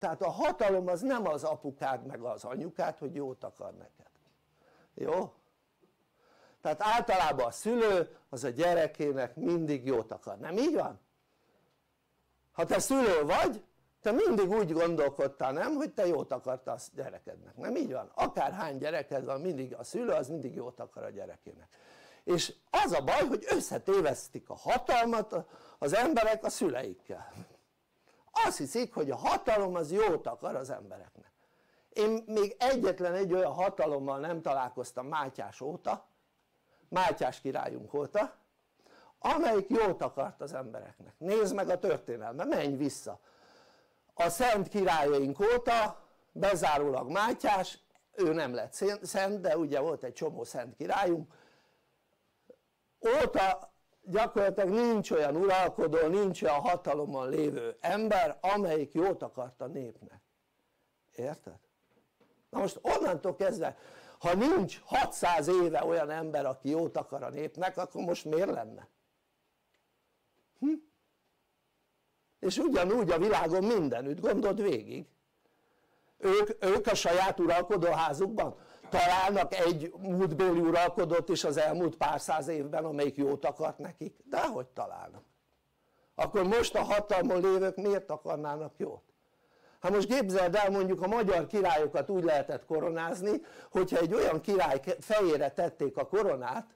Tehát a hatalom az nem az apukád meg az anyukád, hogy jót akar neked, jó? Tehát általában a szülő az a gyerekének mindig jót akar, nem így van? Ha te szülő vagy, te mindig úgy gondolkodtál, nem, hogy te jót akartál a gyerekednek, nem így van? Akárhány gyereked van, mindig a szülő az mindig jót akar a gyerekének. És az a baj, hogy összetévesztik a hatalmat az emberek a szüleikkel. Azt hiszik, hogy a hatalom az jót akar az embereknek. Én még egyetlen egy olyan hatalommal nem találkoztam Mátyás óta, Mátyás királyunk óta, amelyik jót akart az embereknek. Nézd meg a történelmet, menj vissza. A szent királyaink óta, bezárólag Mátyás, ő nem lett szent, de ugye volt egy csomó szent királyunk, óta gyakorlatilag nincs olyan uralkodó, nincs olyan hatalommal lévő ember, amelyik jót akart a népnek. Érted? Na most onnantól kezdve, ha nincs 600 éve olyan ember, aki jót akar a népnek, akkor most miért lenne? És ugyanúgy a világon mindenütt, gondold végig, ők a saját uralkodóházukban találnak egy múltbéli uralkodót is az elmúlt pár száz évben, amelyik jót akart nekik, de hogy találnak? Akkor most a hatalmon lévők miért akarnának jót? Hát most képzeld el, mondjuk a magyar királyokat úgy lehetett koronázni, hogyha egy olyan király fejére tették a koronát,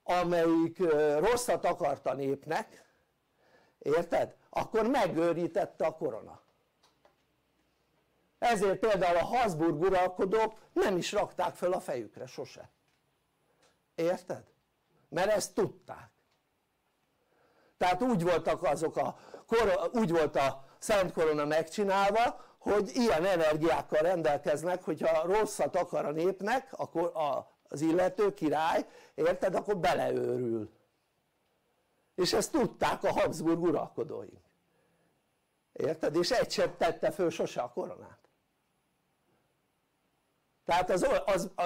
amelyik rosszat akart a népnek, érted? Akkor megőrítette a korona. Ezért például a Habsburg uralkodók nem is rakták fel a fejükre sose, érted? Mert ezt tudták. Tehát úgy voltak úgy volt a Szent Korona megcsinálva, hogy ilyen energiákkal rendelkeznek, hogyha rosszat akar a népnek akkor az illető király, érted? Akkor beleőrül. És ezt tudták a Habsburg uralkodóink, érted? És egy sem tette föl sose a koronát. Tehát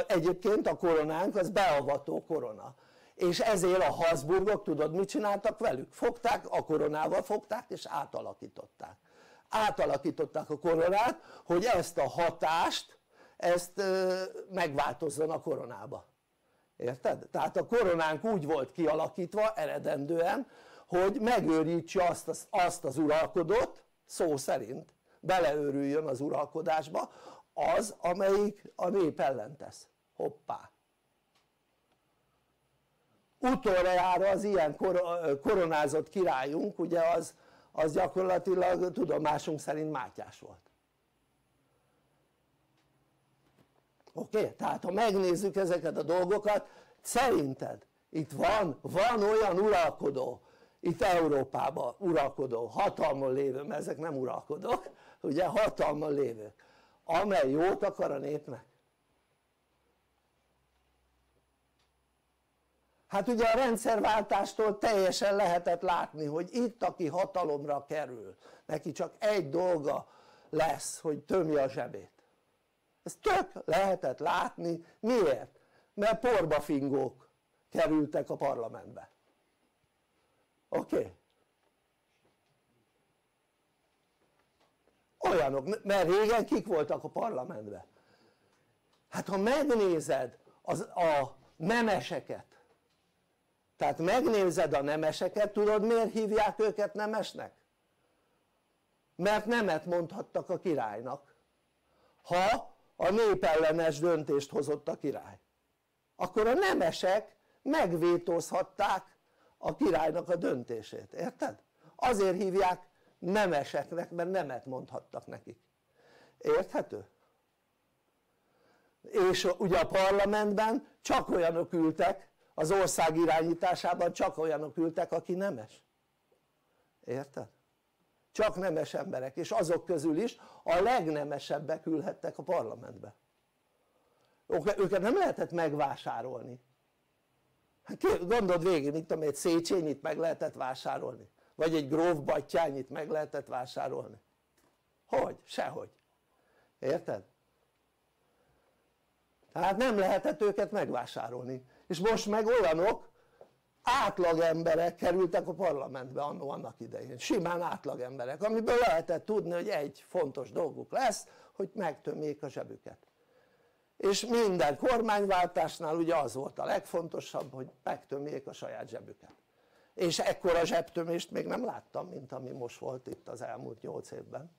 egyébként a koronánk az beavató korona, és ezért a Habsburgok tudod mit csináltak velük? Fogták, a koronával fogták és átalakították a koronát, hogy ezt a hatást ezt megváltozzon a koronába, érted? Tehát a koronánk úgy volt kialakítva eredendően, hogy megőrítse azt az uralkodót, szó szerint beleőrüljön az uralkodásba az, amelyik a nép ellen tesz. Hoppá! Utoljára az ilyen koronázott királyunk, ugye az gyakorlatilag tudomásunk szerint Mátyás volt. Oké? Tehát ha megnézzük ezeket a dolgokat, szerinted itt van olyan uralkodó, itt Európában uralkodó, hatalmon lévő, mert ezek nem uralkodók, ugye hatalmon lévők, amely jót akar a népnek? Hát ugye a rendszerváltástól teljesen lehetett látni, hogy itt aki hatalomra kerül, neki csak egy dolga lesz, hogy tömje a zsebét. Ezt tök lehetett látni. Miért? Mert porbafingók kerültek a parlamentbe. Oké? Olyanok, mert régen kik voltak a parlamentben? Hát ha megnézed a nemeseket, tehát megnézed a nemeseket, tudod miért hívják őket nemesnek? Mert nemet mondhattak a királynak, ha a népellenes döntést hozott a király, akkor a nemesek megvétózhatták a királynak a döntését, érted? Azért hívják nemeseknek, mert nemet mondhattak nekik, érthető? És ugye a parlamentben csak olyanok ültek, az ország irányításában csak olyanok ültek, aki nemes, érted? Csak nemes emberek, és azok közül is a legnemesebbek ülhettek a parlamentbe. Őket nem lehetett megvásárolni. Hát gondold végig, mit tudom, egy Széchenyit meg lehetett vásárolni, vagy egy Gróf Battyányit meg lehetett vásárolni. Hogy? Sehogy, érted? Tehát nem lehetett őket megvásárolni, és most meg olyanok átlagemberek kerültek a parlamentbe annó annak idején, simán átlagemberek, amiből lehetett tudni, hogy egy fontos dolguk lesz, hogy megtömjék a zsebüket. És minden kormányváltásnál ugye az volt a legfontosabb, hogy megtömjék a saját zsebüket. És ekkora zsebtömést még nem láttam, mint ami most volt itt az elmúlt 8 évben.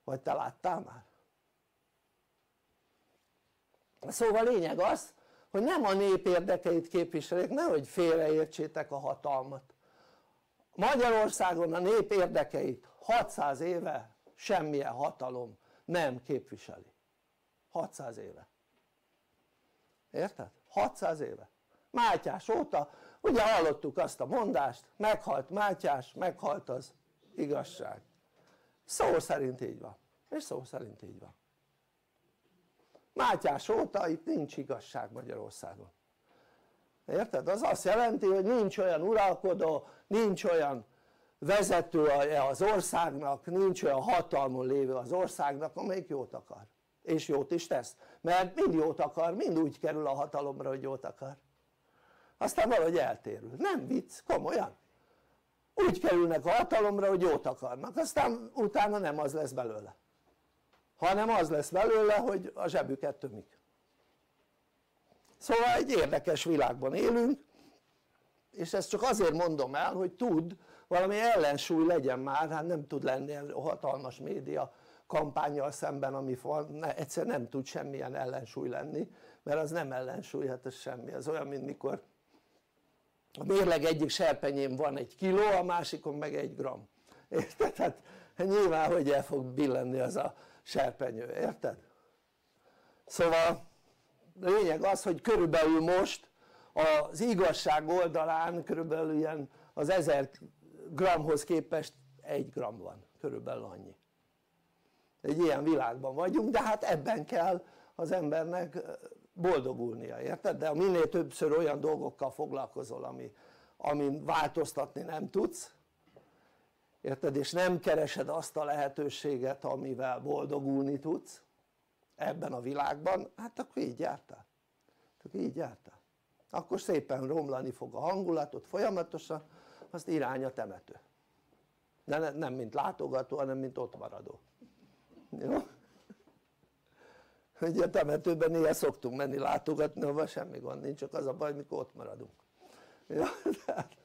Vagy te láttál már? Szóval a lényeg az, hogy nem a nép érdekeit képviselik, nehogy félreértsétek a hatalmat. Magyarországon a nép érdekeit 600 éve semmilyen hatalom nem képviseli. 600 éve. Érted? 600 éve. Mátyás óta, ugye hallottuk azt a mondást, meghalt Mátyás, meghalt az igazság. Szó szerint így van. És szó szerint így van. Mátyás óta itt nincs igazság Magyarországon. Érted? Az azt jelenti, hogy nincs olyan uralkodó, nincs olyan vezető az országnak, nincs olyan hatalmon lévő az országnak, amelyik jót akar. És jót is tesz. Mert mind jót akar, mind úgy kerül a hatalomra, hogy jót akar. Aztán valahogy eltérül. Nem vicc, komolyan. Úgy kerülnek a hatalomra, hogy jót akarnak, aztán utána nem az lesz belőle. Hanem az lesz belőle, hogy a zsebüket tömik. Szóval egy érdekes világban élünk, és ezt csak azért mondom el, hogy tud, valami ellensúly legyen már, hát nem tud lenni a hatalmas média kampánnyal szemben, ami egyszer nem tud semmilyen ellensúly lenni, mert az nem ellensúly, hát ez semmi, az olyan, mint mikor a mérleg egyik serpenyén van 1 kiló, a másikon meg 1 gramm. Érted? Hát nyilván, hogy el fog billenni az a serpenyő, érted? Szóval a lényeg az, hogy körülbelül most az igazság oldalán körülbelül ilyen az 1000 grammhoz képest 1 gramm van, körülbelül annyi. Egy ilyen világban vagyunk, de hát ebben kell az embernek boldogulnia, érted? De minél többször olyan dolgokkal foglalkozol, amin változtatni nem tudsz, érted? És nem keresed azt a lehetőséget, amivel boldogulni tudsz ebben a világban, hát akkor így jártál. Akkor szépen romlani fog a hangulatod folyamatosan, azt irány a temető. De nem mint látogató, hanem mint ott maradó. Jó? Ugye a temetőben néha szoktunk menni látogatni, ahol semmi gond nincs, csak az a baj, mikor ott maradunk. Jó? Tehát